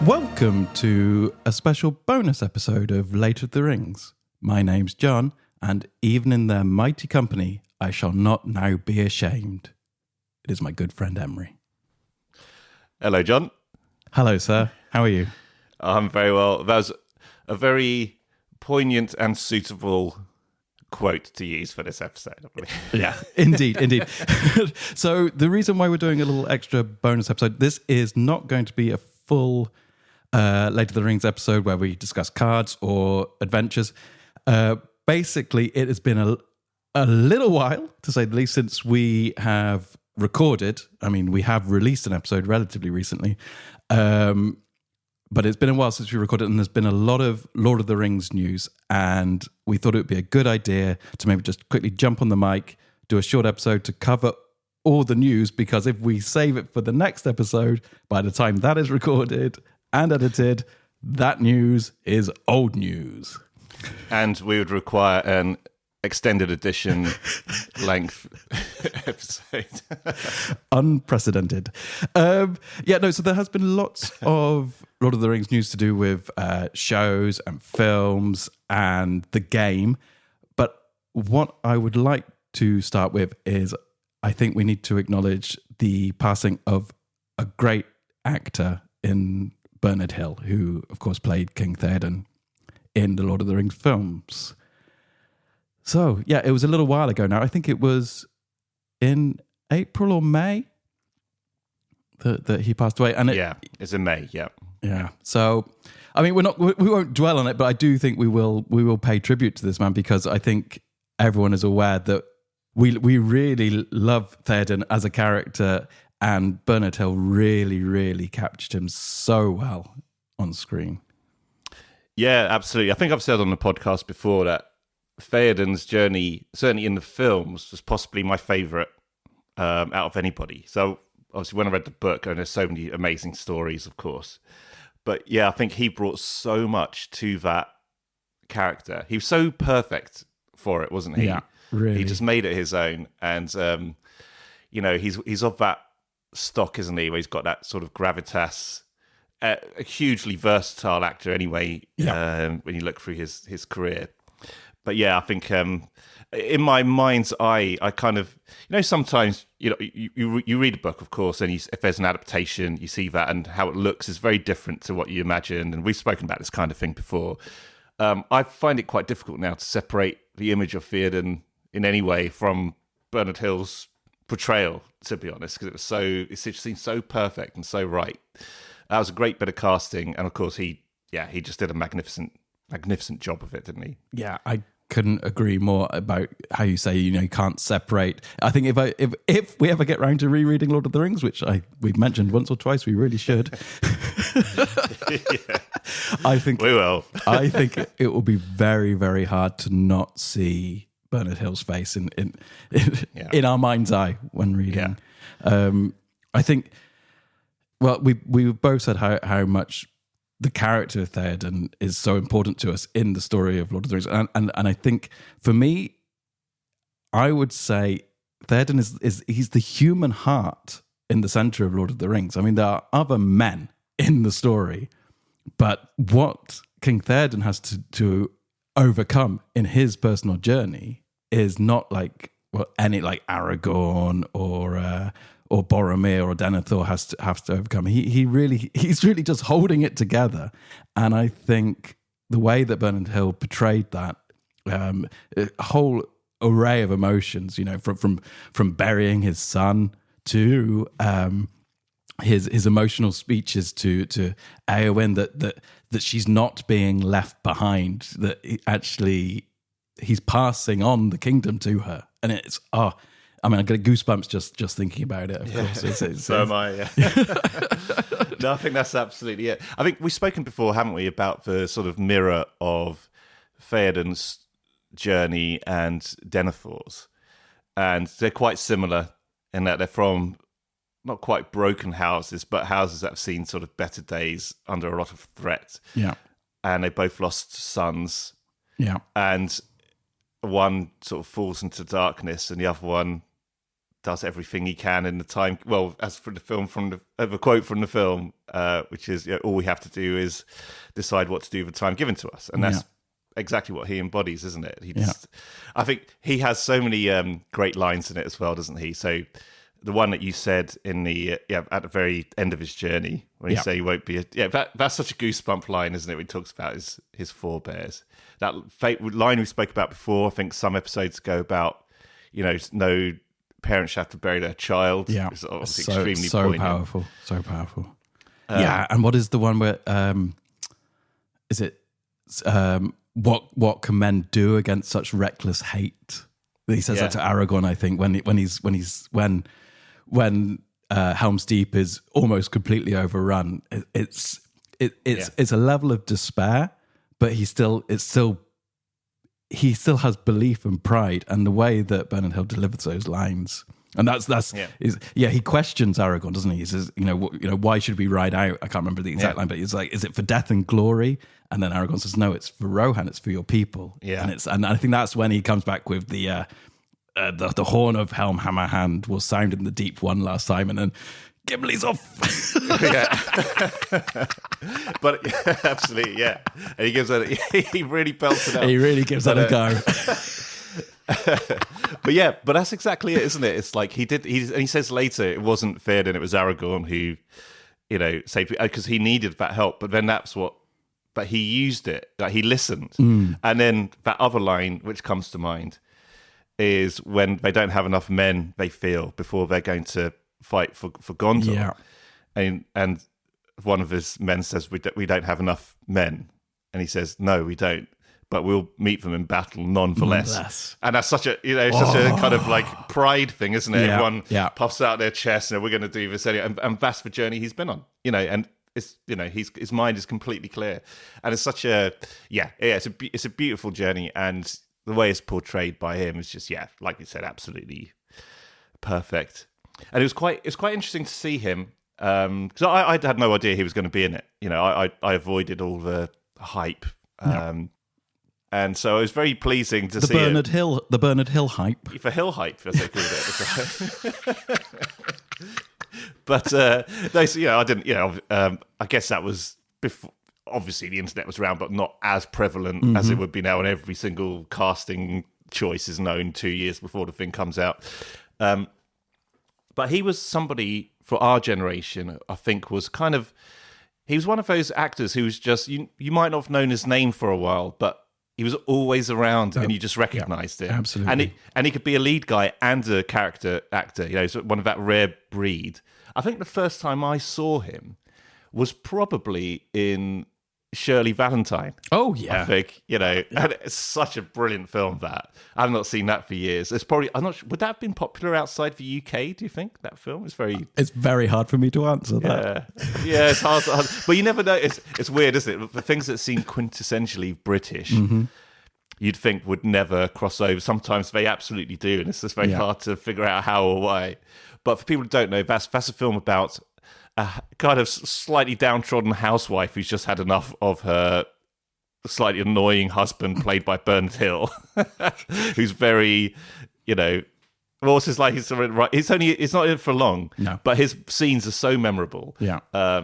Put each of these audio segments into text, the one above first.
Welcome to a special bonus episode of Late of the Rings. My name's John, and even in their mighty company, I shall not now be ashamed. It is my good friend Emery. Hello, John. Hello, sir. How are you? I'm very well. That was a very poignant and suitable quote to use for this episode, I believe. Yeah, indeed. So the reason why we're doing a little extra bonus episode, this is not going to be a full Late of the Rings episode where we discuss cards or adventures. Basically, it has been a little while, to say the least, since we have recorded. I mean, we have released an episode relatively recently, but it's been a while since we recorded, and there's been a lot of Lord of the Rings news, and we thought it would be a good idea to maybe just quickly jump on the mic, do a short episode to cover all the news, because if we save it for the next episode, by the time that is recorded and edited, that news is old news. And we would require an extended edition length episode. Unprecedented. So there has been lots of Lord of the Rings news to do with shows and films and the game. But what I would like to start with is I think we need to acknowledge the passing of a great actor in Bernard Hill, who, of course, played King Theoden in the Lord of the Rings films. So, yeah, it was a little while ago now. I think it was in April or May that he passed away. And it's in May, yeah. Yeah. So, I mean, we won't dwell on it, but I do think we will pay tribute to this man, because I think everyone is aware that we really love Theoden as a character, and Bernard Hill really, really captured him so well on screen. Yeah, absolutely. I think I've said on the podcast before that Theoden's journey, certainly in the films, was possibly my favourite out of anybody. So obviously when I read the book, and there's so many amazing stories, of course. But yeah, I think he brought so much to that character. He was so perfect for it, wasn't he? Yeah, really. He just made it his own. And, he's of that stock, isn't he? Where he's got that sort of gravitas. A hugely versatile actor anyway, when you look through his career. But yeah, I think in my mind's eye, I kind of, sometimes, you read a book, of course, and if there's an adaptation, you see that, and how it looks is very different to what you imagine. And we've spoken about this kind of thing before. I find it quite difficult now to separate the image of Theoden in any way from Bernard Hill's portrayal, to be honest, because it just seemed so perfect and so right. That was a great bit of casting, and of course he just did a magnificent job of it, didn't he? Yeah, I couldn't agree more about how you say, you can't separate. I think if we ever get round to rereading Lord of the Rings, which we've mentioned once or twice, we really should. Yeah. I think we will. I think it will be very, very hard to not see Bernard Hill's face in our mind's eye when reading. Yeah. I think. Well, we both said how much the character of Theoden is so important to us in the story of Lord of the Rings, and I think for me, I would say Theoden he's the human heart in the center of Lord of the Rings. I mean, there are other men in the story, but what King Theoden has to overcome in his personal journey is not like Aragorn or Boromir or Denethor has to overcome. He's really just holding it together. And I think the way that Bernard Hill portrayed that, a whole array of emotions, from burying his son to his emotional speeches to Eowyn that she's not being left behind, that he's passing on the kingdom to her. And it's I get goosebumps just thinking about it, of course. So am I, yeah. No, I think that's absolutely it. I think we've spoken before, haven't we, about the sort of mirror of Theoden's journey and Denethor's. And they're quite similar in that they're from not quite broken houses, but houses that have seen sort of better days under a lot of threat. Yeah. And they both lost sons. Yeah. And one sort of falls into darkness and the other one does everything he can in the time. Well, as for the film, the quote from the film, which is, all we have to do is decide what to do with the time given to us, and that's exactly what he embodies, isn't it? I think he has so many great lines in it as well, doesn't he? So the one that you said in the at the very end of his journey, when he say he won't be that's such a goosebump line, isn't it? When he talks about his forebears, that line we spoke about before, I think some episodes ago, about no parents have to bury their child. It's extremely poignant. So powerful. And what is the one where is it what can men do against such reckless hate? He says that to Aragorn, I think, when Helm's Deep is almost completely overrun. It's a level of despair, but he still has belief and pride, and the way that Bernard Hill delivers those lines, and he questions Aragorn, doesn't he? He says, why should we ride out? I can't remember the exact line, but he's like, is it for death and glory? And then Aragorn says, no, it's for Rohan, it's for your people. And I think that's when he comes back with the horn of Helm Hammerhand will sound in the deep one last time, and then Gimli's off. But absolutely, and he gives it. He really belts it out. He really gives that a go. but that's exactly it, isn't it? It's like he says later it wasn't Theoden, it was Aragorn who, saved, because he needed that help. But then but he used it. Like, he listened, and then that other line which comes to mind is when they don't have enough men, they feel, before they're going to fight for Gondor. And one of his men says, we don't have enough men, and he says, no, we don't, but we'll meet them in battle none for less. And that's such a such a kind of like pride thing, isn't it? Everyone puffs out their chest and we're going to do this anyway. And that's the journey he's been on, and it's his mind is completely clear, and it's such a it's a beautiful journey, and the way it's portrayed by him is just like you said, absolutely perfect. And it was quite interesting to see him, because I had no idea he was going to be in it. I avoided all the hype, and so it was very pleasing to see the Bernard Hill hype, the Hill hype, as they called it. But I didn't. I guess that was before. Obviously, the internet was around, but not as prevalent as it would be now, and every single casting choice is known 2 years before the thing comes out. But he was somebody for our generation, I think, he was one of those actors who was just, you might not have known his name for a while, but he was always around and you just recognised it. Absolutely. And he could be a lead guy and a character actor, he's one of that rare breed. I think the first time I saw him was probably in Shirley Valentine. Oh, yeah. I think, and it's such a brilliant film that. I've not seen that for years. It's probably, I'm not sure, would that have been popular outside the UK, do you think, that film? It's very hard for me to answer that. Yeah, it's hard. But you never know. It's weird, isn't it? The things that seem quintessentially British, you'd think would never cross over. Sometimes they absolutely do, and it's just very hard to figure out how or why. But for people who don't know, that's a film about a kind of slightly downtrodden housewife who's just had enough of her slightly annoying husband, played by Bernard Hill, who's very, what's his like? He's not in it for long, but his scenes are so memorable. I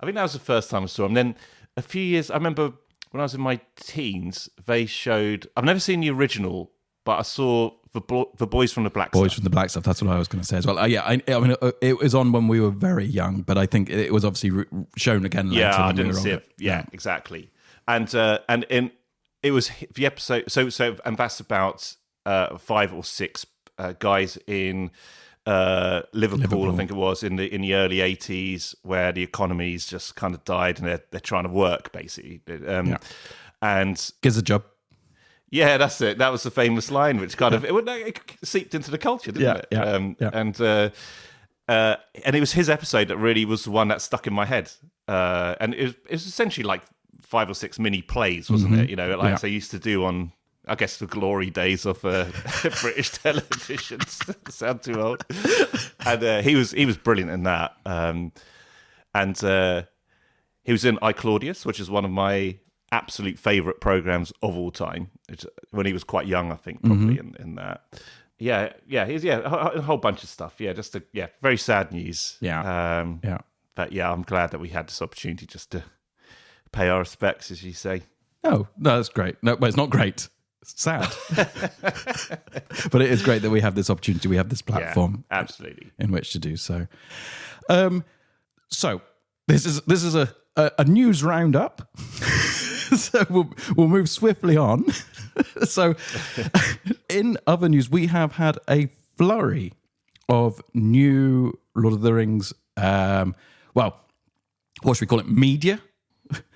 think that was the first time I saw him. Then a few years, I remember when I was in my teens, they showed. I've never seen the original, but I saw the Boys from the Black Stuff. Boys from the Black Stuff. That's what I was going to say as well. I mean, it was on when we were very young, but I think it was obviously shown again later. Yeah, I didn't see it. Yeah, exactly. And it was the episode. And that's about 5 or 6 guys in Liverpool, I think it was in the early 80s, where the economy's just kind of died, and they're trying to work basically. And gives a job. Yeah, that's it. That was the famous line, which kind of it seeped into the culture, didn't it? And it was his episode that really was the one that stuck in my head. And it was essentially like 5 or 6 mini plays, wasn't it? Like they used to do on, I guess, the glory days of British television. Sound too old. And he was brilliant in that. And he was in I, Claudius, which is one of my absolute favourite programmes of all time. When he was quite young, I think, probably in that. He's a whole bunch of stuff. Yeah, just very sad news. Yeah, But yeah, I'm glad that we had this opportunity just to pay our respects, as you say. No, that's great. No, but it's not great. It's sad, but it is great that we have this opportunity. We have this platform, absolutely, in which to do so. So this is a news roundup. So we'll move swiftly on. So, in other news, we have had a flurry of new Lord of the Rings. What should we call it? Media,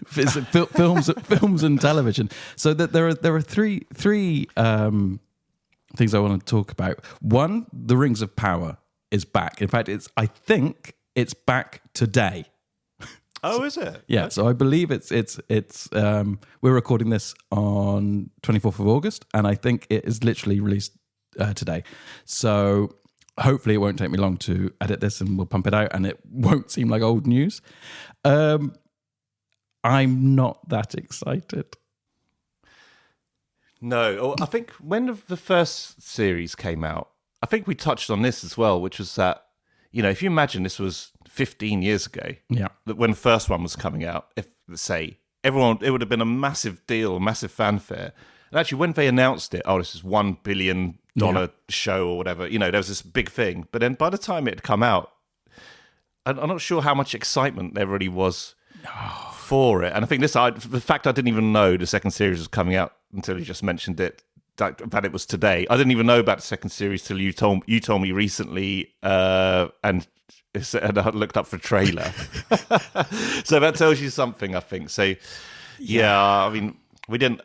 films and television. So that there are three things I want to talk about. One, The Rings of Power is back. In fact, I think it's back today. Oh, is it? Yeah, so I believe it's we're recording this on 24th of August, and I think it is literally released today. So hopefully it won't take me long to edit this, and we'll pump it out, and it won't seem like old news. I'm not that excited. No, I think when the first series came out, I think we touched on this as well, which was that, if you imagine this was 15 years ago, that when the first one was coming out, if, let's say, it would have been a massive deal, a massive fanfare. And actually, when they announced it, this is $1 billion show or whatever, there was this big thing. But then by the time it had come out, I'm not sure how much excitement there really was for it. And I think the fact I didn't even know the second series was coming out until you just mentioned it, that it was today. I didn't even know about the second series till you told me recently, and I looked up for a trailer. So that tells you something, I think. So I mean, we didn't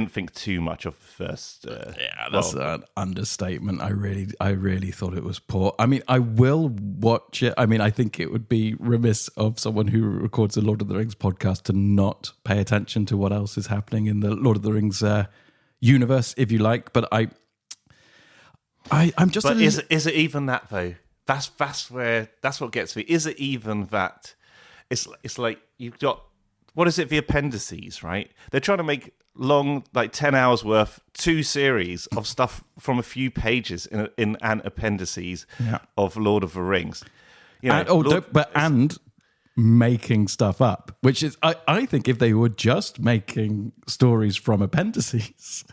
think too much of the first. That's an understatement. I really thought it was poor. I mean, I will watch it. I mean, I think it would be remiss of someone who records a Lord of the Rings podcast to not pay attention to what else is happening in the Lord of the Rings universe, if you like. But I'm just. But is it even that though? That's what gets me. Is it even that? It's like you've got, what is it? The appendices, right? They're trying to make long, like 10 hours worth, 2 series of stuff from a few pages in an appendices of Lord of the Rings. And making stuff up, which is, I think if they were just making stories from appendices,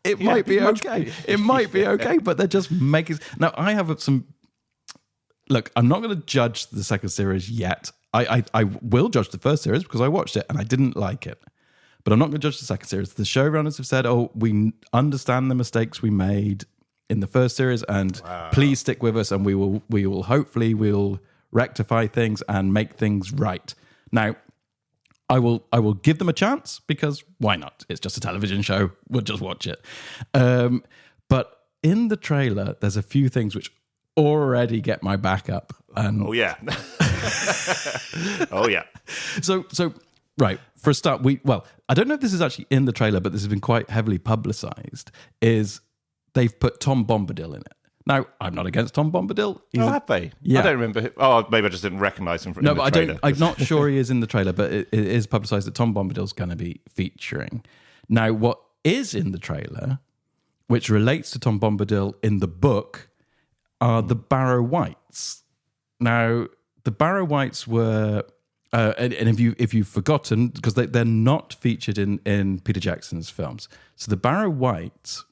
it might be okay. It might be okay, but they're just making. Now, I have some. Look, I'm not going to judge the second series yet. I will judge the first series because I watched it and I didn't like it. But I'm not going to judge the second series. The showrunners have said, we understand the mistakes we made in the first series, and please stick with us, and we will hopefully we'll rectify things and make things right. Now, I will give them a chance because why not? It's just a television show. We'll just watch it. But in the trailer, there's a few things which already get my back up. And oh yeah. Oh yeah. So right, for a start, I don't know if this is actually in the trailer, but this has been quite heavily publicized, is they've put Tom Bombadil in it. Now, I'm not against Tom Bombadil. Have they? Yeah. I don't remember. Maybe I just didn't recognize him from the trailer. I'm not sure he is in the trailer, but it is publicized that Tom Bombadil's going to be featuring. Now, what is in the trailer, which relates to Tom Bombadil in the book, are the Barrow Wights. Now, the Barrow Wights were, and if you've forgotten, because they're not featured in Peter Jackson's films. So the Barrow Wights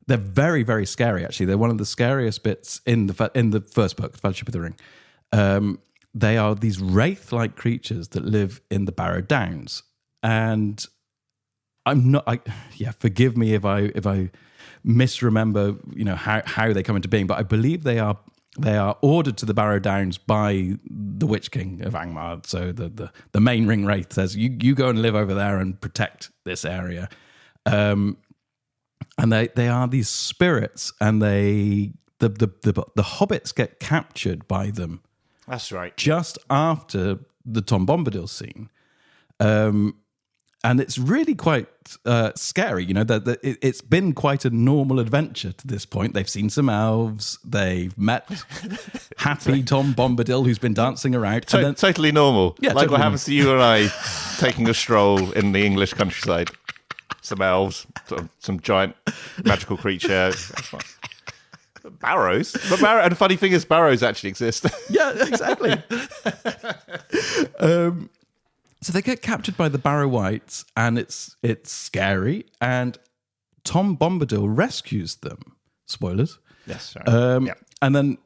they're very, very scary, actually. They're one of the scariest bits in the first book, Fellowship of the Ring. They are these wraith-like creatures that live in the Barrow Downs. And forgive me if I misremember, how they come into being, but I believe they are ordered to the Barrow Downs by the Witch King of Angmar. So the main ring wraith says, you go and live over there and protect this area. And they are these spirits, and the hobbits get captured by them. That's right. Just after the Tom Bombadil scene. And it's really quite scary, that it's been quite a normal adventure to this point. They've seen some elves, they've met happy Tom Bombadil who's been dancing around. Totally normal. Yeah, like totally what happens to you and I taking a stroll in the English countryside. some elves, some giant magical creature. Barrows, and the funny thing is, barrows actually exist. Yeah, exactly. So they get captured by the Barrow Wights, and it's scary. And Tom Bombadil rescues them. Spoilers. Yes. Sorry. And then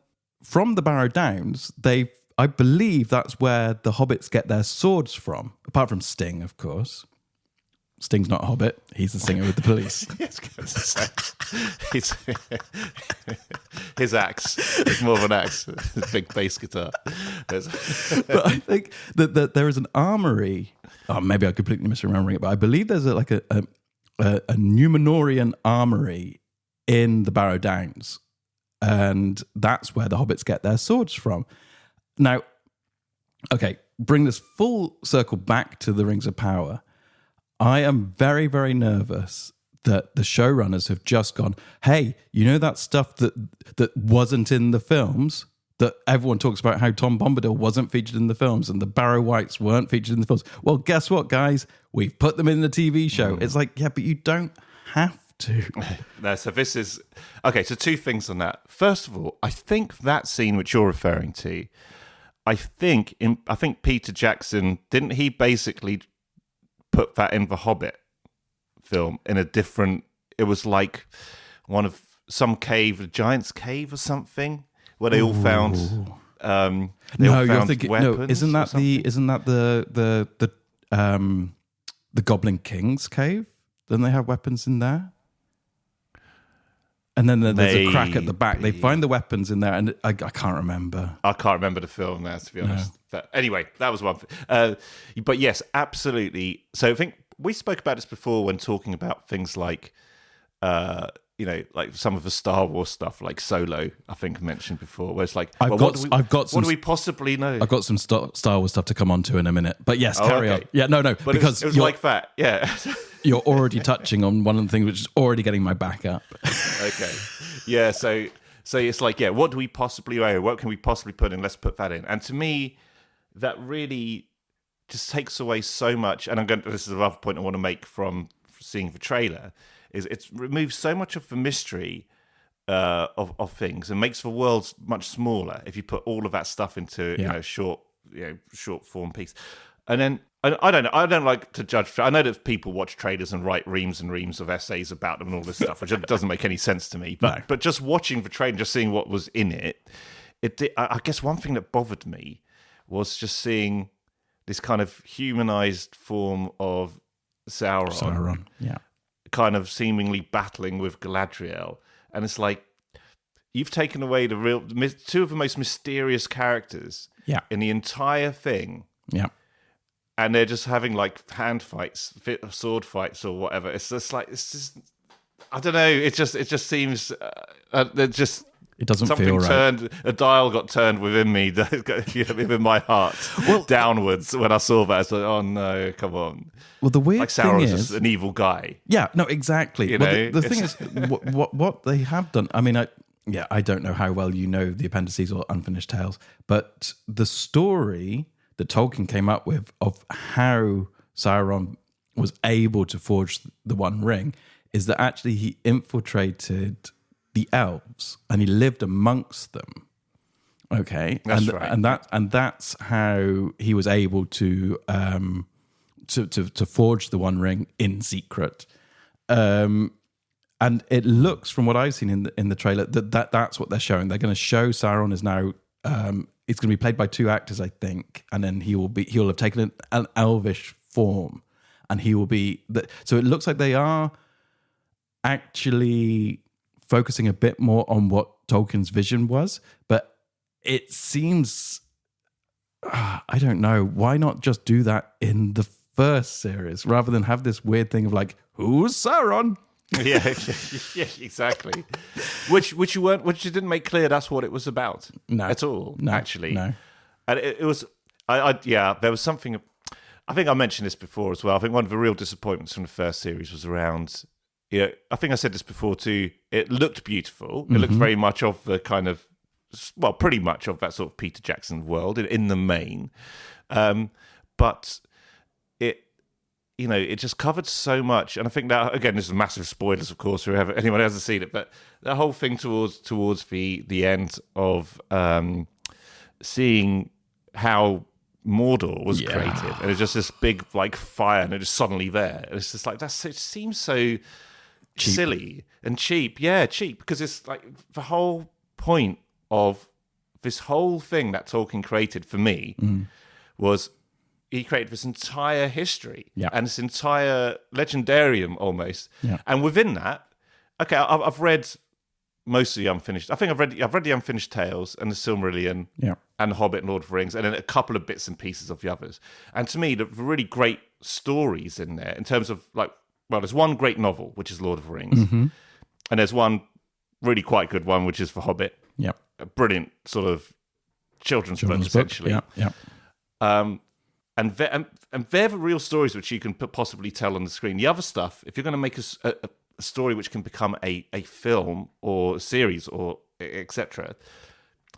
from the Barrow Downs, I believe that's where the hobbits get their swords from, apart from Sting, of course. Sting's not a hobbit. He's the singer with the Police. His axe is more of an axe. His big bass guitar. But I think that there is an armory. Oh, maybe I'm completely misremembering it, but I believe there's a Numenorian armory in the Barrow Downs. And that's where the hobbits get their swords from. Now, okay, bring this full circle back to the Rings of Power. I am very, very nervous that the showrunners have just gone, hey, you know that stuff that wasn't in the films? That everyone talks about how Tom Bombadil wasn't featured in the films and the Barrow Wights weren't featured in the films. Well, guess what, guys? We've put them in the TV show. It's like, yeah, but you don't have to. No, so this is... Okay, so two things on that. First of all, I think that scene which you're referring to, I think Peter Jackson, didn't he basically put that in the Hobbit film in a different... It was like one of some cave, a giant's cave or something, where they all found... you're thinking... No, isn't that the Goblin King's cave? Then they have weapons in there? And then there's a crack at the back. They find the weapons in there, and I can't remember. I can't remember the film now, to be honest. No. But anyway, that was one thing. But yes, absolutely. So I think we spoke about this before when talking about things like, like some of the Star Wars stuff, like Solo, I think I mentioned before, where it's like, what do we possibly know? I've got some Star Wars stuff to come on to in a minute. But yes, carry on. Yeah, no, but because it was like that, yeah. You're already touching on one of the things which is already getting my back up. Okay. Yeah, so it's like, yeah, what do we possibly know? What can we possibly put in? Let's put that in. And to me, that really just takes away so much. And this is another point I want to make from seeing the trailer, is it removes so much of the mystery of things and makes the world much smaller if you put all of that stuff into short form piece. And then I don't know. I don't like to judge. I know that people watch trailers and write reams and reams of essays about them and all this stuff, which doesn't make any sense to me. But just watching the trailer, just seeing what was in it, I guess one thing that bothered me was just seeing this kind of humanized form of Sauron, kind of seemingly battling with Galadriel, and it's like you've taken away two of the most mysterious characters in the entire thing. Yeah. And they're just having like hand fights, sword fights, or whatever. It's just I don't know. It just seems it doesn't something feel right. Turned, a dial got turned within me, within my heart, downwards when I saw that. I was like, oh no, come on. Well, the weird thing is, just an evil guy. Yeah, no, exactly. The thing is, what they have done. I mean, I don't know how well you know the Appendices or Unfinished Tales, but the story that Tolkien came up with of how Sauron was able to forge the One Ring is that actually he infiltrated the elves and he lived amongst them. Okay, that's right, and that's how he was able to forge the One Ring in secret. And it looks, from what I've seen in the trailer, that's what they're showing. They're going to show Sauron is now. It's going to be played by two actors, I think, and then he'll have taken an elvish form, and he will be. So it looks like they are actually focusing a bit more on what Tolkien's vision was, but it seems, I don't know, why not just do that in the first series rather than have this weird thing of like, who's Sauron? Yeah, exactly. Which you didn't make clear that's what it was about at all. No, actually, no. And it was, there was something. I think I mentioned this before as well. I think one of the real disappointments from the first series was around. I think I said this before too. It looked beautiful. It looked very much of the kind of, pretty much of that sort of Peter Jackson world in the main, but it just covered so much. And I think that, again, this is massive spoilers, of course, for anyone who hasn't seen it, but the whole thing towards the end of seeing how Mordor was created, and it's just this big like fire, and it's just suddenly there. And it's just like, it seems so silly and cheap. Yeah, cheap, because it's like the whole point of this whole thing that Tolkien created for me was he created this entire history and this entire legendarium almost. Yeah. And within that, okay, I've read most of the unfinished. I think I've read the Unfinished Tales and the Silmarillion and the Hobbit and Lord of the Rings, and then a couple of bits and pieces of the others. And to me, the really great stories in there in terms of like, well, there's one great novel, which is Lord of the Rings. And there's one really quite good one, which is The Hobbit. Yep. A brilliant sort of children's book, essentially. Yeah. And they're the real stories which you can possibly tell on the screen. The other stuff, if you're going to make a story which can become a film or a series or etc.,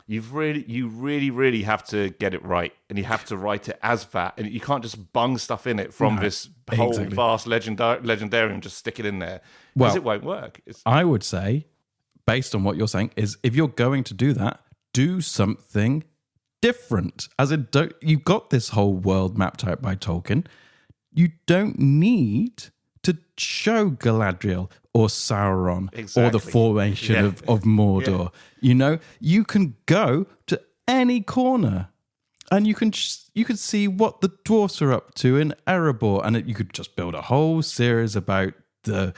you really have to get it right, and you have to write it as that, and you can't just bung stuff in it from this whole vast legendarium, just stick it in there, because it won't work. I would say, based on what you're saying, is if you're going to do that, do something different. As in, you got this whole world mapped out by Tolkien. You don't need to show Galadriel or Sauron or the formation of Mordor. You can go to any corner, and you can see what the dwarfs are up to in Erebor, and you could just build a whole series about the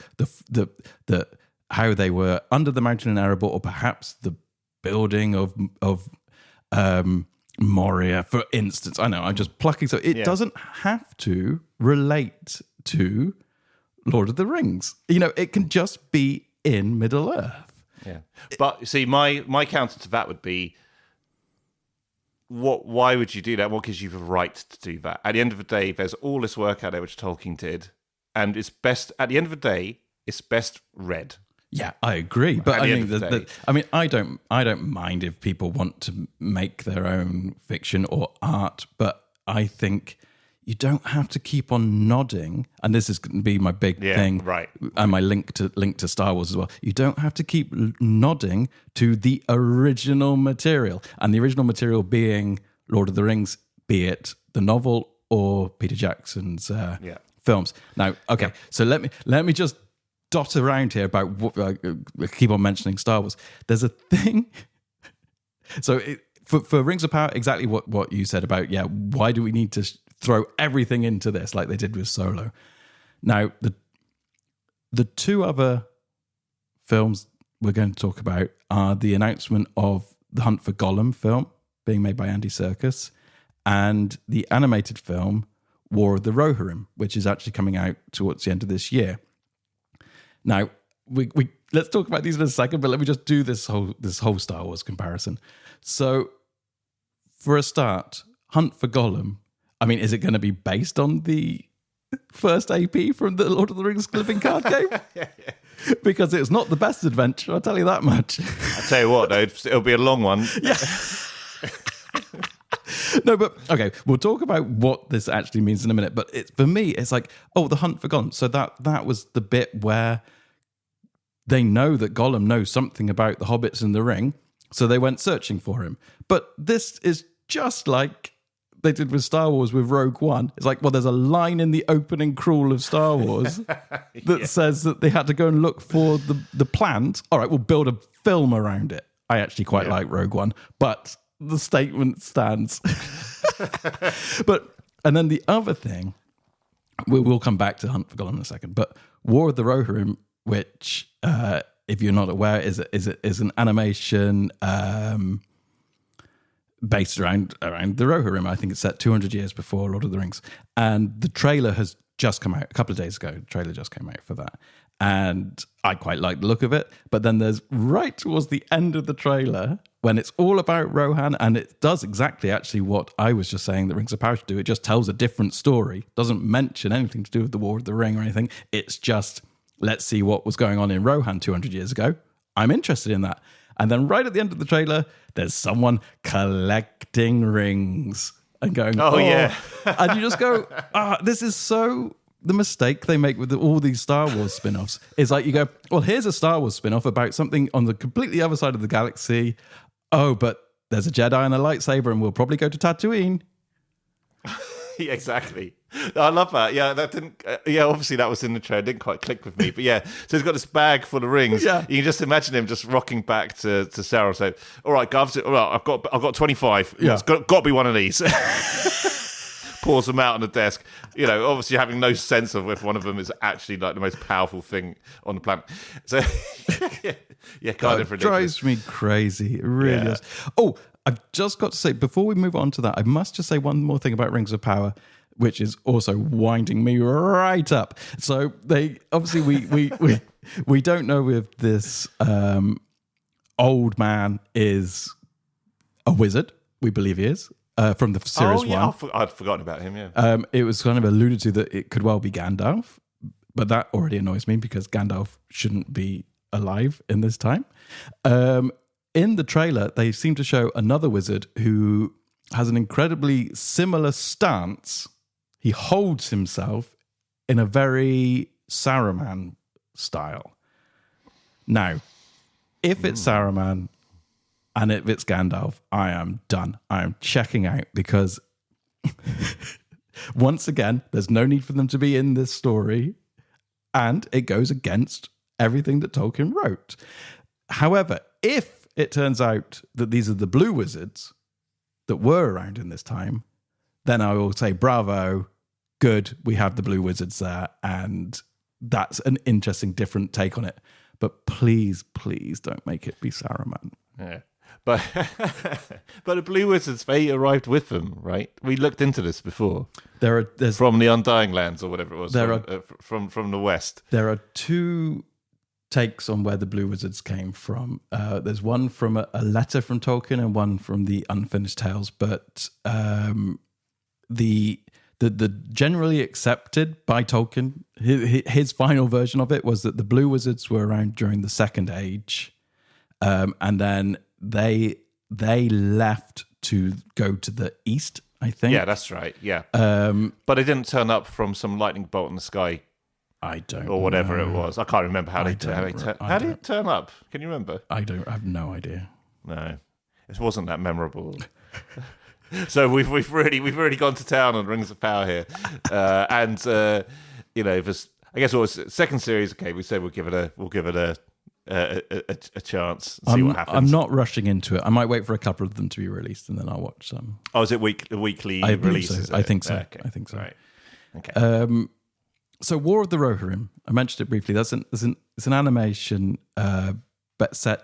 how they were under the mountain in Erebor, or perhaps the building of Moria, for instance. I know I'm just plucking, so it doesn't have to relate to Lord of the Rings. It can just be in Middle Earth. Yeah, but see, my counter to that would be, why would you do that? What gives you the right to do that? At the end of the day, there's all this work out there which Tolkien did, and it's best. At the end of the day, it's best read. Yeah, I agree. But I don't mind if people want to make their own fiction or art, but I think you don't have to keep on nodding, and this is going to be my big thing, right? And my link to Star Wars as well. You don't have to keep nodding to the original material, and the original material being Lord of the Rings, be it the novel or Peter Jackson's films. Now, okay, so let me just dot around here about what keep on mentioning Star Wars. There's a thing. So for Rings of Power, exactly what you said about why do we need to throw everything into this like they did with Solo? Now the two other films we're going to talk about are the announcement of the Hunt for Gollum film being made by Andy Serkis, and the animated film War of the Rohirrim, which is actually coming out towards the end of this year. Now, we let's talk about these in a second, but let me just do this whole Star Wars comparison. So, for a start, Hunt for Gollum, I mean, is it going to be based on the first AP from the Lord of the Rings living card game? Because it's not the best adventure, I'll tell you that much. I'll tell you what, though, it'll be a long one. Yeah. No, but okay, we'll talk about what this actually means in a minute. But for me, it's like, the Hunt for Gollum. So that was the bit where they know that Gollum knows something about the hobbits and the ring, so they went searching for him. But this is just like they did with Star Wars with Rogue One. It's like, there's a line in the opening crawl of Star Wars that says that they had to go and look for the plant. All right, we'll build a film around it. I actually quite like Rogue One, but the statement stands. And then the other thing, we'll come back to Hunt for Gollum in a second, but War of the Rohirrim, which, if you're not aware, is an animation based around the Rohirrim. I think it's set 200 years before Lord of the Rings. And the trailer has just come out a couple of days ago. The trailer just came out for that. And I quite like the look of it. But then there's right towards the end of the trailer, when it's all about Rohan, and it does exactly actually what I was just saying that Rings of Power should do. It just tells a different story. Doesn't mention anything to do with the War of the Ring or anything. It's just, let's see what was going on in Rohan 200 years ago. I'm interested in that. And then right at the end of the trailer, there's someone collecting rings and going, yeah. And you just go, this is so the mistake they make with all these Star Wars spin-offs is like you go, well, here's a Star Wars spin-off about something on the completely other side of the galaxy. Oh, but there's a Jedi and a lightsaber, and we'll probably go to Tatooine. Yeah, exactly. I love that. Yeah, that didn't. Obviously that was in the trailer. Didn't quite click with me, but yeah. So he's got this bag full of rings. Yeah. You can just imagine him just rocking back to Sarah, saying, "All right, Govs. All right, I've got 25. Yeah. It's got to be one of these." Pours them out on the desk. Obviously having no sense of if one of them is actually like the most powerful thing on the planet. So yeah, kind of ridiculous. It drives me crazy. It really does. Oh, I've just got to say, before we move on to that, I must just say one more thing about Rings of Power, which is also winding me right up. So they obviously we don't know if this old man is a wizard. We believe he is from the series one. I'd forgotten about him. Yeah, it was kind of alluded to that it could well be Gandalf, but that already annoys me because Gandalf shouldn't be alive in this time. In the trailer, they seem to show another wizard who has an incredibly similar stance. He holds himself in a very Saruman style. Now, if it's Saruman and if it's Gandalf, I am done. I am checking out because once again, there's no need for them to be in this story and it goes against everything that Tolkien wrote. However, if it turns out that these are the blue wizards that were around in this time, then I will say, bravo, good, we have the blue wizards there, and that's an interesting, different take on it. But please, please don't make it be Saruman. Yeah. But the blue wizards, they arrived with them, right? We looked into this before. There's from the Undying Lands or whatever it was, from the West. There are two takes on where the blue wizards came from. There's one from a letter from Tolkien and one from the Unfinished Tales, but the generally accepted by Tolkien, his final version of it was that the blue wizards were around during the Second Age, and then they left to go to the east, I think. Yeah, that's right. Yeah, but they didn't turn up from some lightning bolt in the sky. I don't or whatever know. It was. I can't remember how did it turn up? Can you remember? I have no idea. No, it wasn't that memorable. So we've really gone to town on Rings of Power here, and this, I guess it was second series. Okay, we said we'll give it a chance. And see what happens. I'm not rushing into it. I might wait for a couple of them to be released and then I'll watch some. Oh, is it weekly releases? So. I think so. Okay. I think so. Right. Okay. So War of the Rohirrim, I mentioned it briefly. It's an animation but set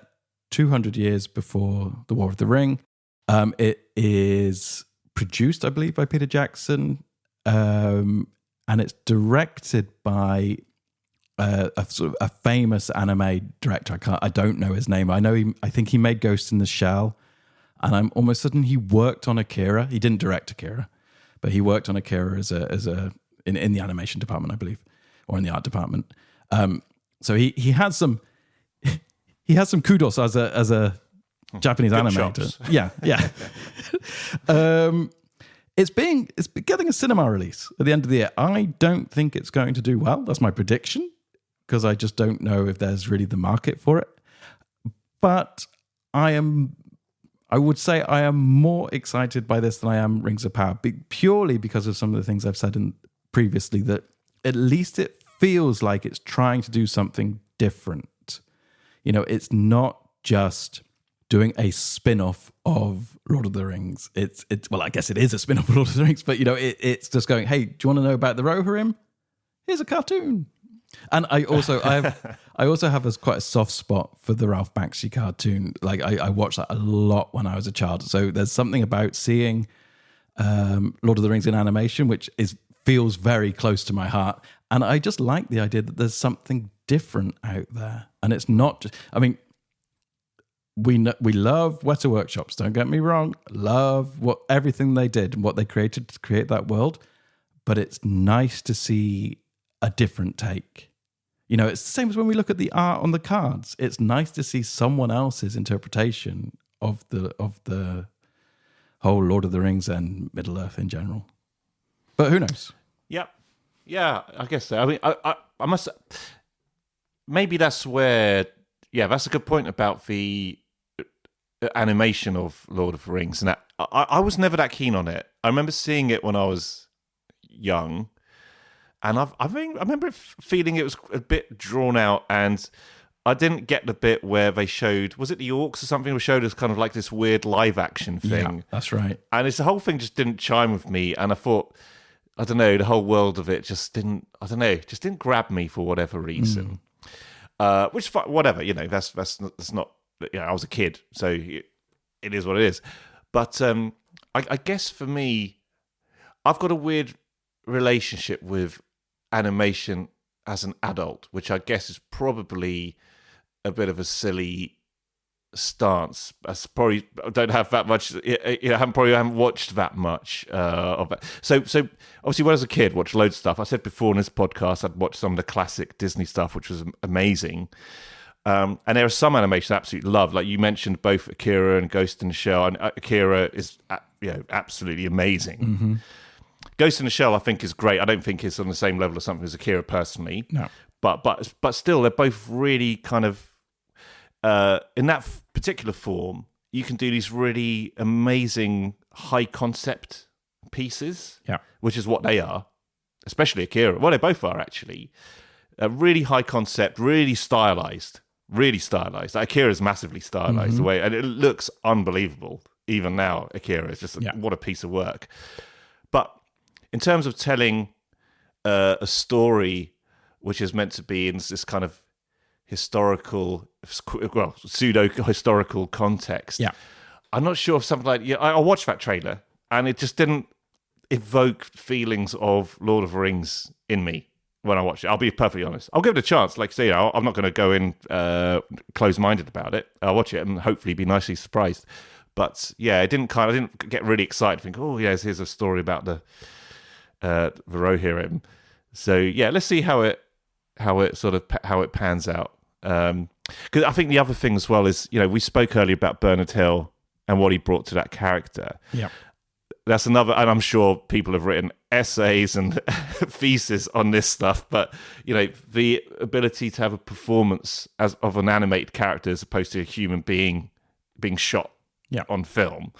200 years before the War of the Ring. It is produced, I believe, by Peter Jackson, and it's directed by a sort of a famous anime director. I don't know his name. I think he made Ghost in the Shell, and I'm almost certain he worked on Akira. He didn't direct Akira, but he worked on Akira as a in the animation department, I believe, or in the art department. So he has some kudos as a Japanese Good animator. chops. Yeah. It's getting a cinema release at the end of the year. I don't think it's going to do well. That's my prediction, because I just don't know if there's really the market for it. But I would say I am more excited by this than I am Rings of Power, purely because of some of the things I've said previously, that at least it feels like it's trying to do something different. It's not just doing a spin-off of Lord of the Rings. It's well, I guess it is a spin-off of Lord of the Rings, but it's just going, hey, do you want to know about the Rohirrim? Here's a cartoon. And I also have quite a soft spot for the Ralph Bakshi cartoon. Like I watched that a lot when I was a child. So there's something about seeing Lord of the Rings in animation which feels very close to my heart. And I just like the idea that there's something different out there. And it's not just, I mean, we love Weta Workshops, don't get me wrong. Love everything they did and what they created to create that world. But it's nice to see a different take. It's the same as when we look at the art on the cards. It's nice to see someone else's interpretation of the whole Lord of the Rings and Middle Earth in general. But who knows? Yep. Yeah, I guess so. I mean, I must. Maybe that's where. Yeah, that's a good point about the animation of Lord of the Rings, and that I was never that keen on it. I remember seeing it when I was young, and I remember feeling it was a bit drawn out, and I didn't get the bit where they showed, was it the orcs or something, who showed us kind of like this weird live action thing. Yeah, that's right. And the whole thing just didn't chime with me, and I thought, I don't know, the whole world of it just didn't grab me for whatever reason. Which, whatever, that's not, I was a kid, so it is what it is. But I guess for me, I've got a weird relationship with animation as an adult, which I guess is probably a bit of a silly stance. I don't have that much. I haven't watched that much of it. So obviously, when I was a kid, watched loads of stuff. I said before in this podcast, I'd watched some of the classic Disney stuff, which was amazing. And there are some animation I absolutely love. Like you mentioned, both Akira and Ghost in the Shell. And Akira is absolutely amazing. Mm-hmm. Ghost in the Shell, I think, is great. I don't think it's on the same level as something as Akira personally. No, but still, they're both really kind of in that particular form. You can do these really amazing high concept pieces, which is what they are. Especially Akira. Well, they both are actually really high concept, really stylized. Really stylized. Like, Akira is massively stylized the way, and it looks unbelievable. Even now, Akira is just what a piece of work. But in terms of telling a story which is meant to be in this kind of historical, pseudo-historical context, I'm not sure if something like... I watched that trailer, and it just didn't evoke feelings of Lord of the Rings in me when I watched it. I'll be perfectly honest. I'll give it a chance. Like I say, I'm not going to go in closed-minded about it. I'll watch it and hopefully be nicely surprised. But yeah, I didn't get really excited. Think, oh yes, here's a story about the Rohirrim. So yeah, let's see how it pans out. Because I think the other thing as well is, we spoke earlier about Bernard Hill and what he brought to that character. Yeah, that's another, and I'm sure people have written essays and theses on this stuff. But the ability to have a performance of an animated character as opposed to a human being being shot on film.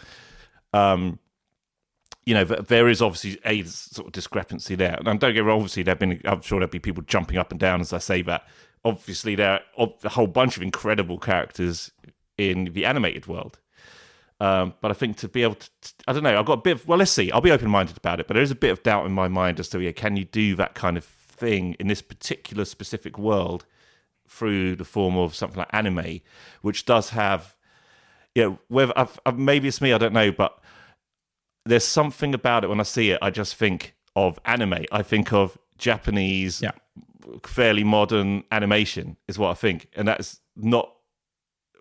There is obviously a sort of discrepancy there. And don't get me wrong, obviously I'm sure there'll be people jumping up and down as I say that. Obviously there are a whole bunch of incredible characters in the animated world. But I think to be able to, I don't know, I've got a bit of, let's see, I'll be open-minded about it, but there is a bit of doubt in my mind as to, can you do that kind of thing in this particular specific world through the form of something like anime, which does have, whether maybe it's me, I don't know, but there's something about it when I see it, I just think of anime. I think of Japanese, fairly modern animation is what I think. And that's not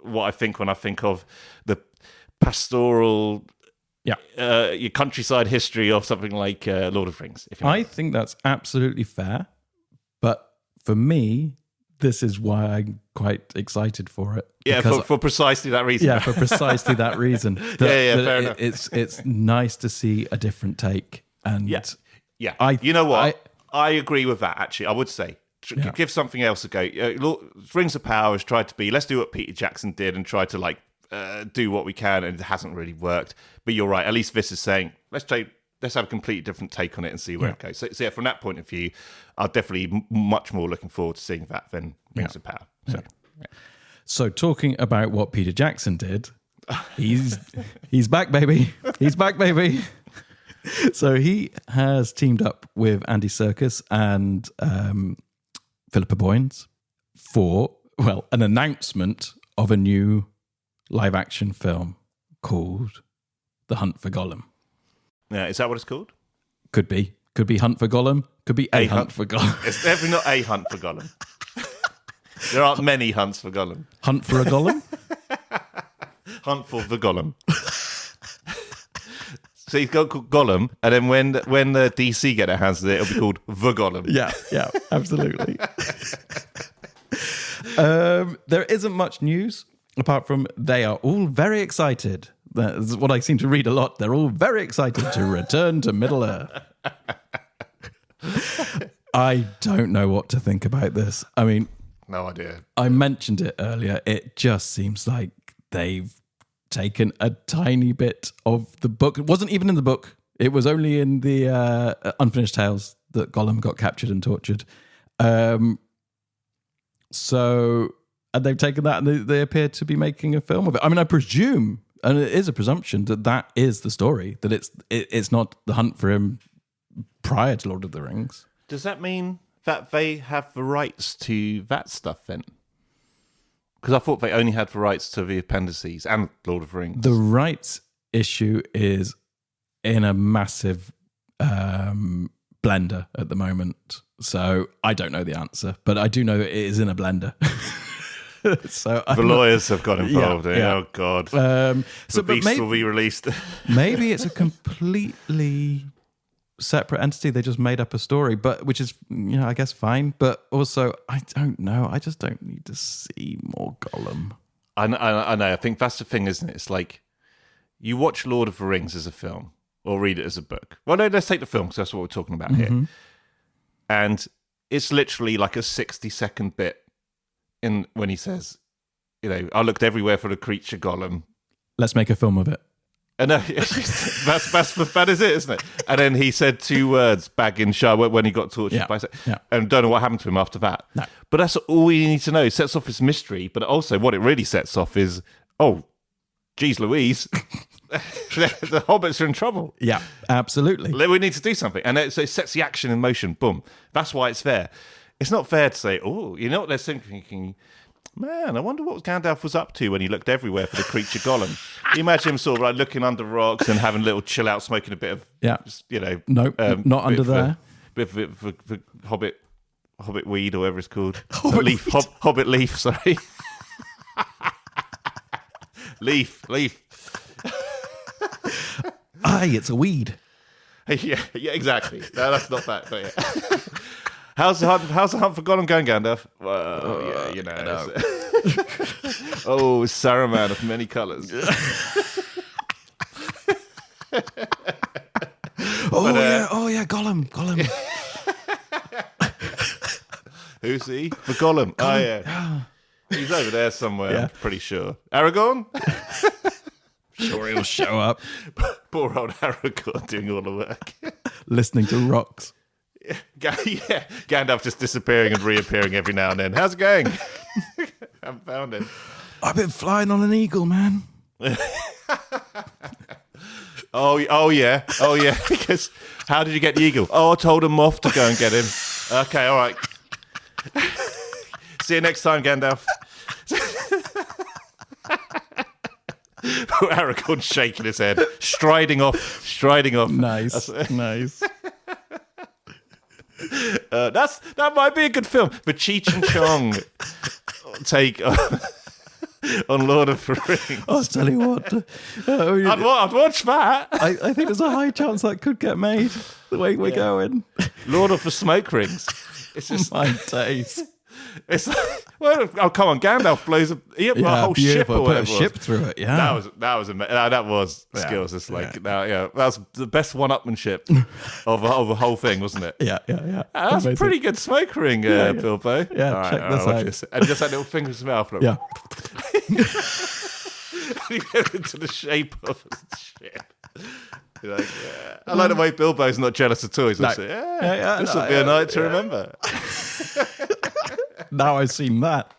what I think when I think of the pastoral, your countryside history of something like Lord of the Rings. I think that's absolutely fair. But for me, this is why I'm quite excited for it. Yeah, for precisely that reason. Yeah, for precisely that reason. Fair enough. It's nice to see a different take. And you know what? I agree with that, actually. I would say, give something else a go. Rings of Power has tried to be, let's do what Peter Jackson did and try to do what we can, and it hasn't really worked. But you're right. At least this is saying, let's have a completely different take on it and see where it goes. So from that point of view, I'm definitely much more looking forward to seeing that than Rings of Power. So talking about what Peter Jackson did, he's back, baby. He's back, baby. So he has teamed up with Andy Serkis and Philippa Boyens for, an announcement of a new live-action film called The Hunt for Gollum. Yeah, is that what it's called? Could be. Could be Hunt for Gollum. Could be a Hunt for Gollum. It's definitely not a Hunt for Gollum. There aren't many hunts for Gollum. Hunt for a Gollum? Hunt for the Gollum. So he's got called Gollum, and then when the DC get their hands on it, it'll be called the Gollum. Yeah, absolutely. There isn't much news, apart from they are all very excited. That's what I seem to read a lot. They're all very excited to return to Middle-earth. I don't know what to think about this. I mean, no idea. I mentioned it earlier. It just seems like they've taken a tiny bit of the book. It wasn't even in the book. It was only in the Unfinished Tales that Gollum got captured and tortured. And they've taken that and they appear to be making a film of it. I mean, I presume, and it is a presumption, that is the story, that it's not the hunt for him prior to Lord of the Rings. Does that mean that they have the rights to that stuff then? Because I thought they only had the rights to the appendices and Lord of the Rings. The rights issue is in a massive blender at the moment. So I don't know the answer, but I do know it is in a blender. So the lawyers have got involved. Yeah. Oh God! So Beast will be released. Maybe it's a completely separate entity. They just made up a story, but which is, I guess fine. But also, I don't know. I just don't need to see more Gollum. I know. I think that's the thing, isn't it? It's like you watch Lord of the Rings as a film or read it as a book. Well, no, let's take the film because that's what we're talking about here. And it's literally like a 60-second bit. When he says, I looked everywhere for the creature Gollum. Let's make a film of it. And that is it, isn't it? And then he said 2 words, Baggin Shah, when he got tortured by... Yeah. And don't know what happened to him after that. No. But that's all we need to know. It sets off this mystery, but also what it really sets off is, geez Louise, the hobbits are in trouble. Yeah, absolutely. We need to do something. And so it sets the action in motion. Boom. That's why it's there. It's not fair to say, what they're thinking, man, I wonder what Gandalf was up to when he looked everywhere for the creature Gollum. You imagine him sort of like looking under rocks and having a little chill out, smoking a bit of, no, not under there. Bit of hobbit weed or whatever it's called. Hobbit leaf, sorry. leaf. Aye, it's a weed. Yeah, exactly. No, that's not that, but yeah. How's the hunt for Gollum going, Gandalf? Well, Saruman of many colours. Gollum. Who's he? For Gollum. Oh, yeah. He's over there somewhere, I'm pretty sure. Aragorn? Sure he'll show up. Poor old Aragorn doing all the work. Listening to rocks. Yeah, Gandalf just disappearing and reappearing every now and then. How's it going? I haven't found him. I've been flying on an eagle, man. Oh yeah. Because how did you get the eagle? I told a moth to go and get him. Okay, all right. See you next time, Gandalf. Aragorn shaking his head, striding off. Nice. That might be a good film. The Cheech and Chong take on Lord of the Rings. I'll tell you what. I'd watch that. I think there's a high chance that could get made the way we're going. Lord of the Smoke Rings. It's just my days. It's like, come on, Gandalf blows a whole ship or whatever. Put a ship through it. Yeah, that was skills. It's like that was the best one-upmanship of the whole thing, wasn't it? Yeah. That's a pretty good smoke ring, Bilbo. Yeah, check this out. This. And just that little finger in his mouth. Look. Yeah. You get into the shape of a ship. Like, I like the way Bilbo's not jealous at all. He's like, this will be a night to remember. Now I've seen that.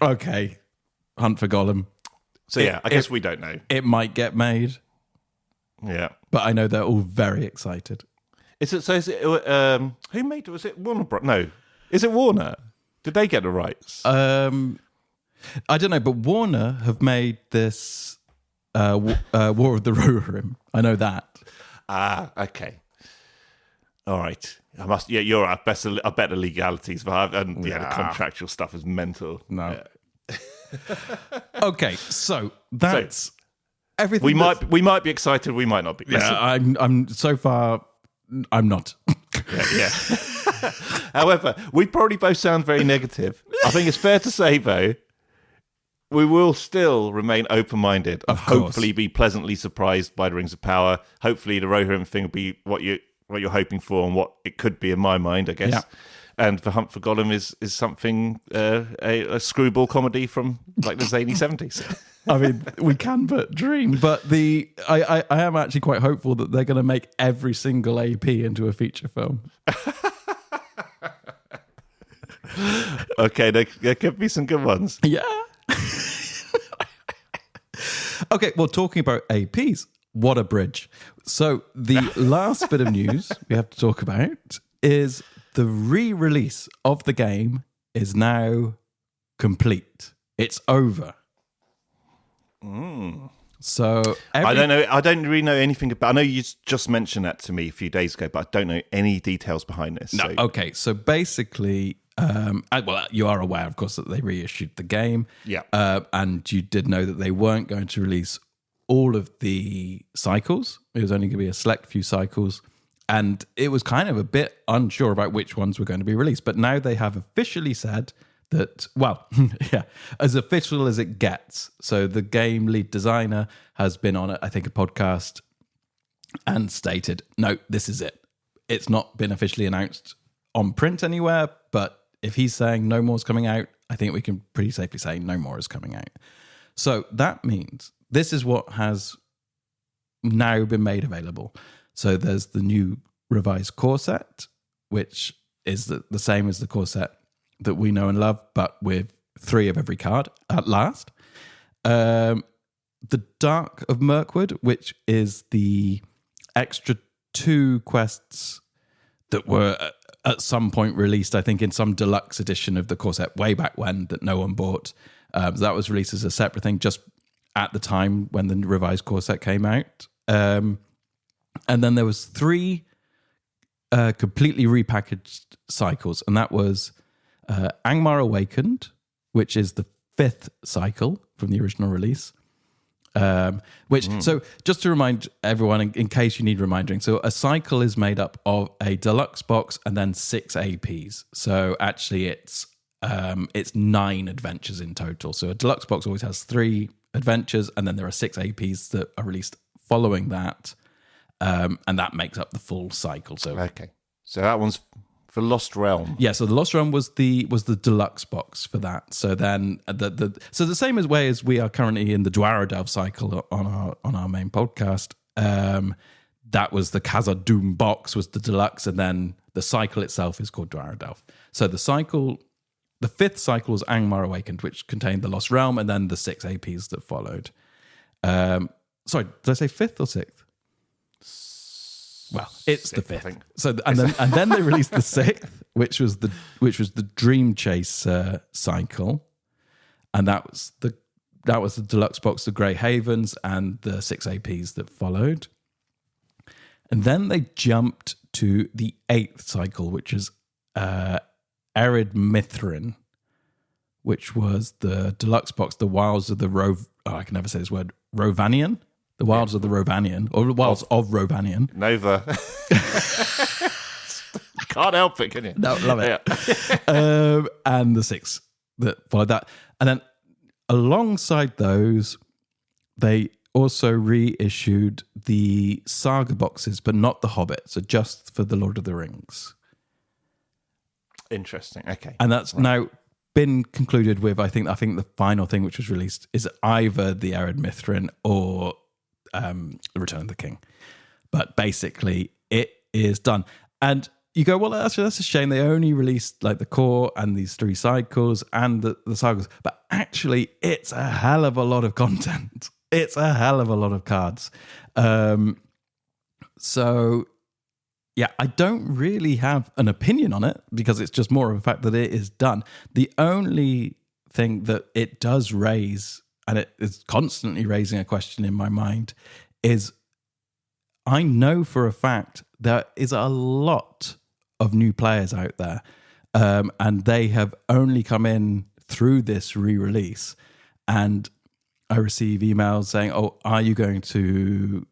Okay. Hunt for Gollum. So I guess we don't know. It might get made. Yeah. But I know they're all very excited. Is it who made it? Was it Warner Bros? No. Is it Warner? Did they get the rights? I don't know, but Warner have made this War of the Rohirrim. I know that. Okay. All right. I must. Yeah, you're right. I bet the legalities, but the contractual stuff is mental. No. Okay, so that's everything. We might be excited. We might not be. Yeah, I'm so far. I'm not. Yeah. However, we probably both sound very negative. I think it's fair to say, though, we will still remain open-minded and hopefully be pleasantly surprised by the Rings of Power. Hopefully the Rohirrim thing will be what you're hoping for and what it could be in my mind, I guess. Yeah. And The Hunt for Gollum is something, a screwball comedy from like the zany 70s. I mean, we can but dream. But I am actually quite hopeful that they're going to make every single AP into a feature film. Okay, there could be some good ones. Yeah. Okay, well, talking about APs, what a bridge. So the last bit of news we have to talk about is the re-release of the game is now complete. It's over. So I don't know. I don't really know anything about. I know you just mentioned that to me a few days ago, but I don't know any details behind this. No. Okay. So basically, well, you are aware, of course, that they reissued the game. Yeah. And you did know that they weren't going to release all of the cycles. It was only going to be a select few cycles. And it was kind of a bit unsure about which ones were going to be released. But now they have officially said that, well, yeah, as official as it gets. So the game lead designer has been on, I think, a podcast and stated, no, this is it. It's not been officially announced on print anywhere, but if he's saying no more is coming out, I think we can pretty safely say no more is coming out. So that means this is what has now been made available. So there's the new revised core set, which is the same as the core set that we know and love, but with 3 of every card at last. The Dark of Mirkwood, which is the extra 2 quests that were at some point released, I think, in some deluxe edition of the core set way back when that no one bought. That was released as a separate thing just at the time when the revised core set came out. And then there was 3 completely repackaged cycles, and that was Angmar Awakened, which is the 5th cycle from the original release. So just to remind everyone, in case you need reminding, so a cycle is made up of a deluxe box and then 6 APs. So actually it's 9 adventures in total. So a deluxe box always has 3 adventures, and then there are 6 APs that are released following that. And that makes up the full cycle. So okay, so that one's for Lost Realm. Yeah, so the Lost Realm was the deluxe box for that. So then the same way as we are currently in the Dwarrowdelve cycle on our main podcast. That was the Khazad-dûm box was the deluxe, and then the cycle itself is called Dwarrowdelve. So the 5th cycle was Angmar Awakened, which contained the Lost Realm, and then the 6 APs that followed. Sorry, did I say 5th or 6th? Well, it's the 5th. So and then they released the 6th, which was the Dream Chase cycle, and that was the deluxe box, the Grey Havens, and the 6 APs that followed. And then they jumped to the 8th cycle, which is Ered Mithrin, which was the deluxe box, the Wilds of the I can never say this word, Rovanian. The Wilds of the Rovanian, or the Wilds of Rovanian. Nova. Can't help it, can you? No, love it. Yeah. And the 6 that followed that. And then alongside those, they also reissued the Saga boxes, but not the Hobbit, so just for the Lord of the Rings. Interesting, okay. And that's now been concluded with, I think the final thing which was released is either the Ered Mithrin or The Return of the King. But basically, it is done. And you go, well, that's a shame. They only released like the core and these 3 cycles and the sagas. But actually, it's a hell of a lot of content. It's a hell of a lot of cards. So, yeah, I don't really have an opinion on it because it's just more of a fact that it is done. The only thing that it does raise, and it is constantly raising a question in my mind, is I know for a fact there is a lot of new players out there, and they have only come in through this re-release. And I receive emails saying, "Oh, are you going to,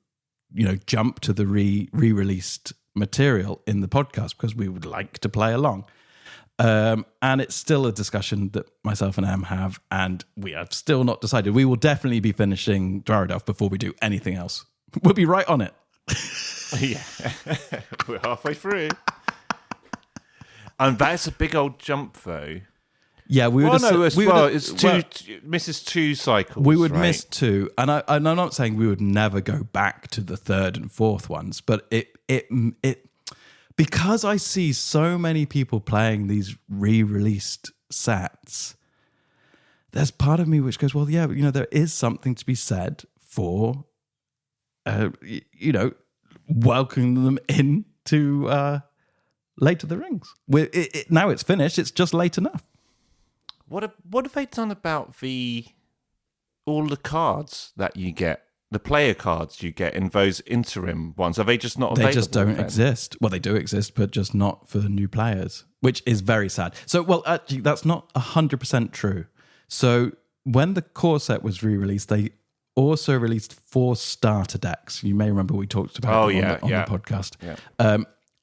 jump to the re-released material in the podcast because we would like to play along?" And it's still a discussion that myself and Em have, and we have still not decided. We will definitely be finishing Dwarrowdelf before we do anything else. We'll be right on it. Yeah, we're halfway through. And that's a big old jump, though. Yeah, misses 2 cycles. We would right? miss 2, and I'm not saying we would never go back to the 3rd and 4th ones, but it because I see so many people playing these re-released sets. There's part of me which goes, well, yeah, there is something to be said for, welcoming them into Late of the Rings. Now it's finished. It's just late enough. What have they done about all the cards that you get, the player cards you get in those interim ones? Are they just not available? They just don't exist. Well, they do exist, but just not for new players, which is very sad. So, well, actually, that's not 100% true. So when the core set was re-released, they also released 4 starter decks. You may remember we talked about them on the podcast. Yeah.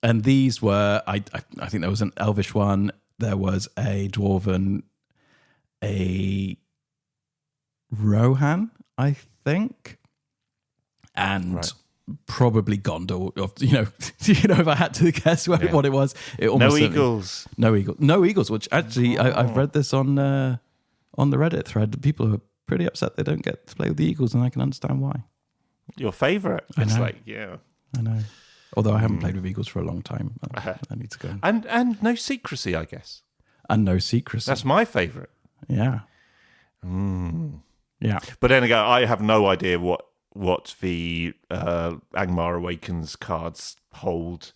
And these were, I think there was an Elvish one, there was a Dwarven, a Rohan, I think, and probably Gondor. If I had to guess what it was, no eagles. No eagles. Which actually, I've read this on the Reddit thread. People are pretty upset they don't get to play with the eagles, and I can understand why. Your favourite? It's like, yeah, I know. Although I haven't played with eagles for a long time, I need to go. And no secrecy, I guess. And no secrecy. That's my favourite. Yeah. Yeah. But then again, I have no idea what the Angmar Awakens cards hold.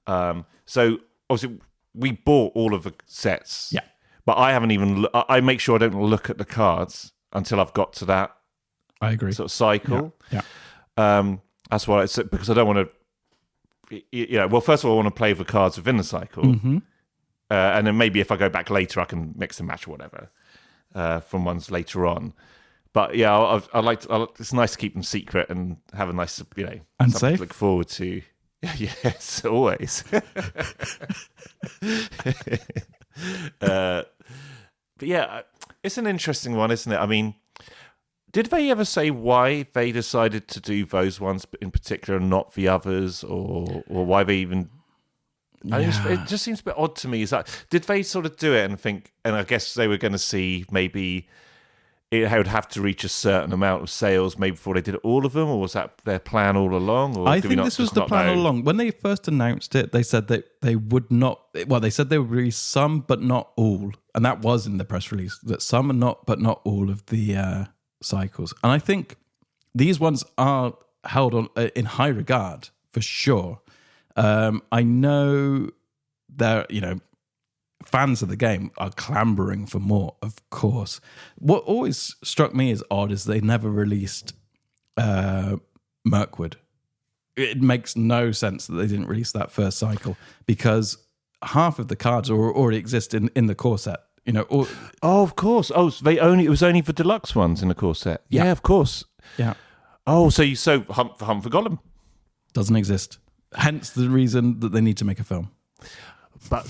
So obviously we bought all of the sets. Yeah. But I haven't even. I make sure I don't look at the cards until I've got to that. I agree. Sort of cycle. Yeah. That's why it's because I don't want to. Well, first of all, I want to play the cards within the cycle, and then maybe if I go back later, I can mix and match or whatever from ones later on. But yeah, I like. It's nice to keep them secret and have a nice, and something safe. to look forward to. Yes, always. But yeah, it's an interesting one, isn't it? I mean, did they ever say why they decided to do those ones in particular and not the others, or why they even? It just seems a bit odd to me. Is that did they sort of do it and think? And I guess they were going to see maybe it would have to reach a certain amount of sales maybe before they did all of them, or was that their plan all along? Or I think this was the plan all along. When they first announced it, they said that they would not. Well, they said they would release some, but not all, and that was in the press release. That some and not, but not all of the cycles. And I think these ones are held on in high regard for sure. I know that fans of the game are clambering for more, of course. What always struck me as odd is they never released Mirkwood. It makes no sense that they didn't release that first cycle, because half of the cards already exist in the core set. of course. Oh, so it was only for deluxe ones in the core set. Yeah, of course. Yeah. Oh, so Hunt for Gollum Doesn't exist. Hence the reason that they need to make a film. But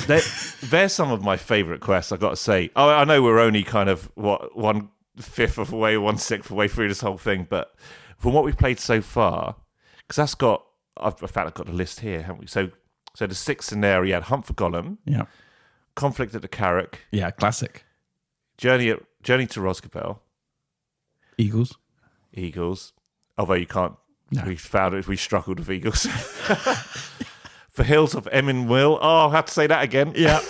they're some of my favourite quests, I've got to say. Oh, I know we're only kind of 1/5 of the way, 1/6 of the way through this whole thing, but from what we've played so far, because that's got, I've got the list here, haven't we? So the 6 in there, we had Hunt for Gollum, Yeah. Conflict at the Carrack, Yeah, classic. Journey to Rosgobel, Eagles. Although you can't, we struggled with Eagles. The Hills of Emyn Oh, I have to say that again. Yeah.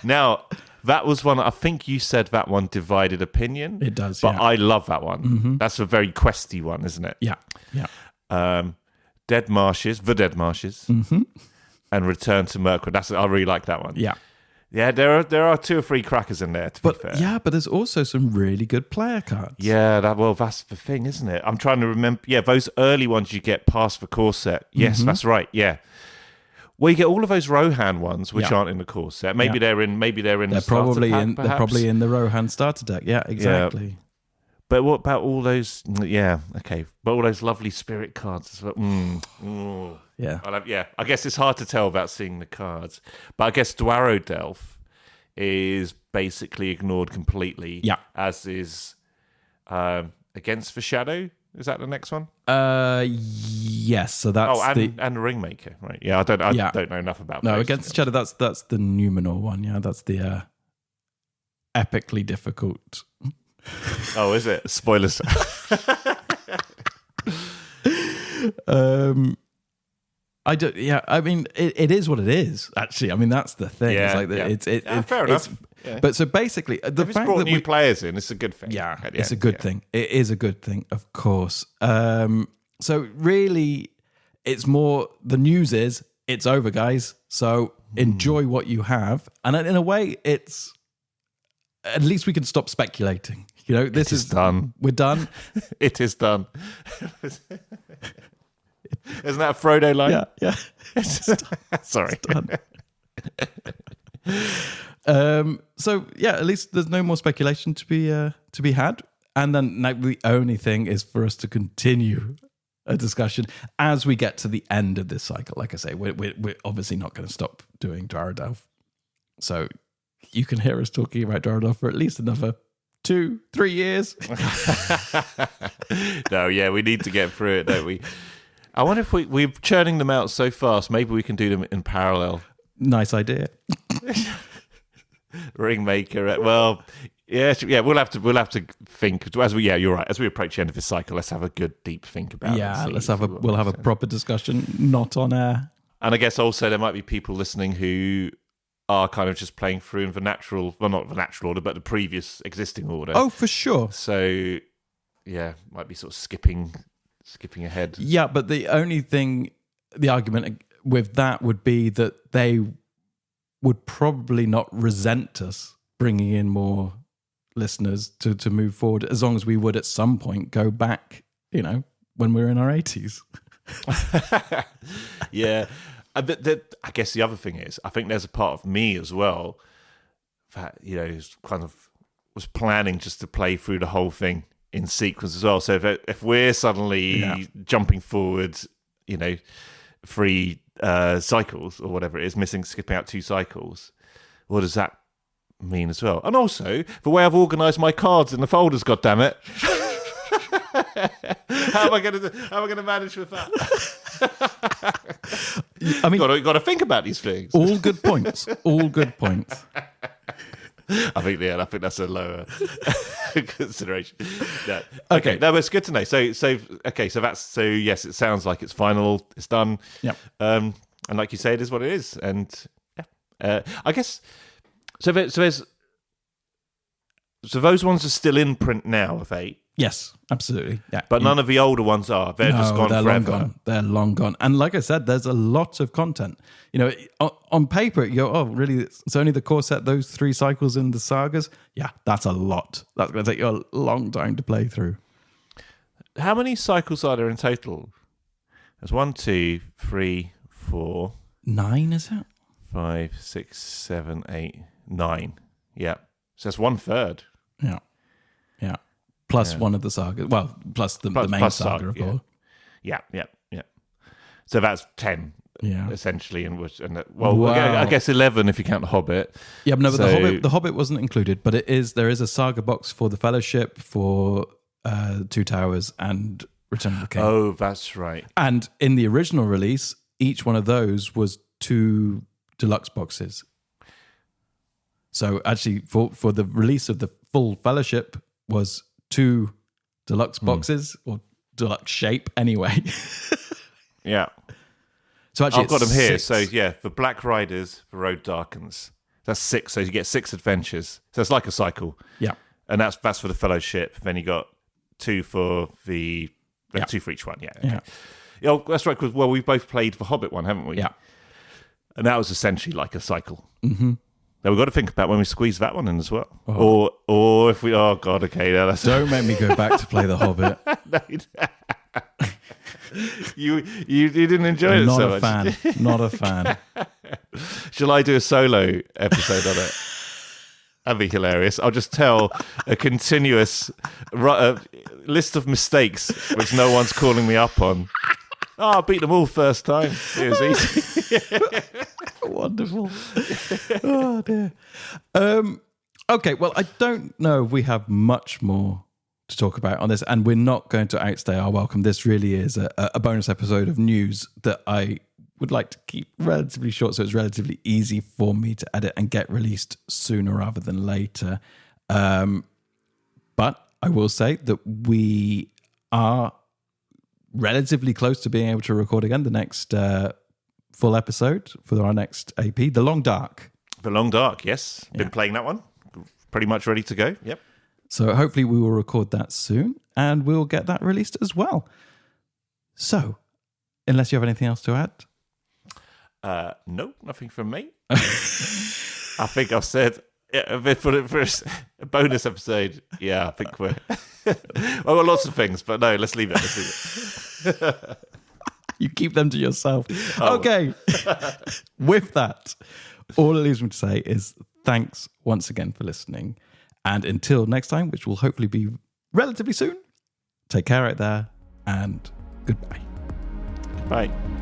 Now, that was one, I think you said that one divided opinion. It does, But yeah. I love that one. Mm-hmm. That's a very questy one, isn't it? Yeah. The Dead Marshes, Mm-hmm. and Return to Mirkwood. I really like that one. Yeah. Yeah, there are 2 or 3 crackers in there, to be fair. Yeah, but there's also some really good player cards. Yeah, that's the thing, isn't it? I'm trying to remember. Yeah, those early ones you get past the core set. Yes, that's right. Yeah. Well, you get all of those Rohan ones, which aren't in the core set. Maybe they're in. They're probably pack, in. They're probably in the Rohan starter deck. Yeah, exactly. Yeah. But what about all those? Yeah, okay. But all those lovely spirit cards as well. Yeah. I guess it's hard to tell about seeing the cards, but I guess Dwarrowdelf is basically ignored completely. Yeah. As is Against the Shadow. Is that the next one? Yes. So that's and Ringmaker, right? Yeah, I don't know enough about. No, Against the Shadow. That's the Numenor one. Yeah, that's the epically difficult. Oh, is it? Spoilers. I don't. Yeah, I mean, it is what it is. Actually, I mean, that's the thing. Yeah, it's like fair enough. Yeah. But so basically, the if it's fact brought that new players in, it's a good thing. Yeah, it's a good thing. It is a good thing, of course. So really, it's more the news is it's over, guys. So enjoy what you have, and in a way, it's at least we can stop speculating. You know, this is done. We're done. It is done. Isn't that a Frodo line? Yeah. Sorry. So yeah, at least there's no more speculation to be had. And then now the only thing is for us to continue a discussion as we get to the end of this cycle. Like I say, we're obviously not going to stop doing Dwarrowdelf. So you can hear us talking about Dwarrowdelf for at least another 2-3 years. No, yeah, we need to get through it, don't we? I wonder if we're churning them out so fast, maybe we can do them in parallel. Nice idea. Ringmaker. Well, yeah, we'll have to think you're right. As we approach the end of this cycle, let's have a good deep think about it. Yeah, we'll have a proper discussion, not on air. And I guess also there might be people listening who are kind of just playing through in not the natural order, but the previous existing order. Oh, for sure. So yeah, might be sort of skipping ahead. Yeah, but the argument with that would be that they would probably not resent us bringing in more listeners to move forward, as long as we would at some point go back, when we're in our 80s. Yeah. I guess the other thing is, I think there's a part of me as well that, kind of was planning just to play through the whole thing in sequence as well. So if we're suddenly jumping forward, 3 cycles or whatever it is, skipping out 2 cycles, what does that mean as well? And also the way I've organised my cards in the folders, goddammit. How am I going to manage with that? I mean, you've got to think about these things. All good points. I think that's a lower consideration. Yeah. Okay. No, but it's good to know. So yes, it sounds like it's final. It's done. Yeah. And like you say, it is what it is. And yeah, I guess so those ones are still in print now, are they? Yes, absolutely. Yeah. But none of the older ones are. They're just gone forever. They're long gone. And like I said, there's a lot of content. On paper, you go, oh, really? It's only the core set, those 3 cycles in the sagas? Yeah, that's a lot. That's going to take you a long time to play through. How many cycles are there in total? There's 1, 2, 3, 4... 9, is it? 5, 6, 7, 8, 9. Yeah. So that's 1/3. Yeah. Yeah. Plus one of the sagas. Well, plus the main saga, of course. Yeah. So that's 10, essentially. I guess 11 if you count The Hobbit. Yeah, but no, but the Hobbit wasn't included, but there is a saga box for the Fellowship, for Two Towers, and Return of the King. Oh, that's right. And in the original release, each one of those was 2 deluxe boxes. So actually, for the release of the full Fellowship was 2 deluxe boxes, or deluxe shape anyway. Yeah. So actually, I've got them here. 6. So yeah, for Black Riders, The Road Darkens. That's 6. So you get 6 adventures. So it's like a cycle. Yeah. And that's for the Fellowship. Then you got 2 for the 2 for each one. Yeah. Okay. Yeah. That's right. Because we both played the Hobbit one, haven't we? Yeah. And that was essentially like a cycle. Mm-hmm. Now we've got to think about when we squeeze that one in as well. Oh. Or if we... Oh, God, okay. Now Don't make me go back to play The Hobbit. You didn't enjoy it so much. Not a fan. Shall I do a solo episode on it? That'd be hilarious. I'll just tell a continuous list of mistakes which no one's calling me up on. I beat them all first time. It was easy. Wonderful. Oh, dear. Okay, well, I don't know if we have much more to talk about on this, and we're not going to outstay our welcome. This really is a bonus episode of news that I would like to keep relatively short, so it's relatively easy for me to edit and get released sooner rather than later. But I will say that we are relatively close to being able to record again the next full episode for our next AP, The Long Dark. The Long Dark, yes. Been playing that one. Pretty much ready to go. Yep. So hopefully we will record that soon and we'll get that released as well. So, unless you have anything else to add? No, nothing from me. I think I've said for a bonus episode. Yeah, I think we're... I've got lots of things, but no, let's leave it. You keep them to yourself. Oh. Okay. With that, all it leaves me to say is thanks once again for listening. And until next time, which will hopefully be relatively soon, take care out there and goodbye. Bye.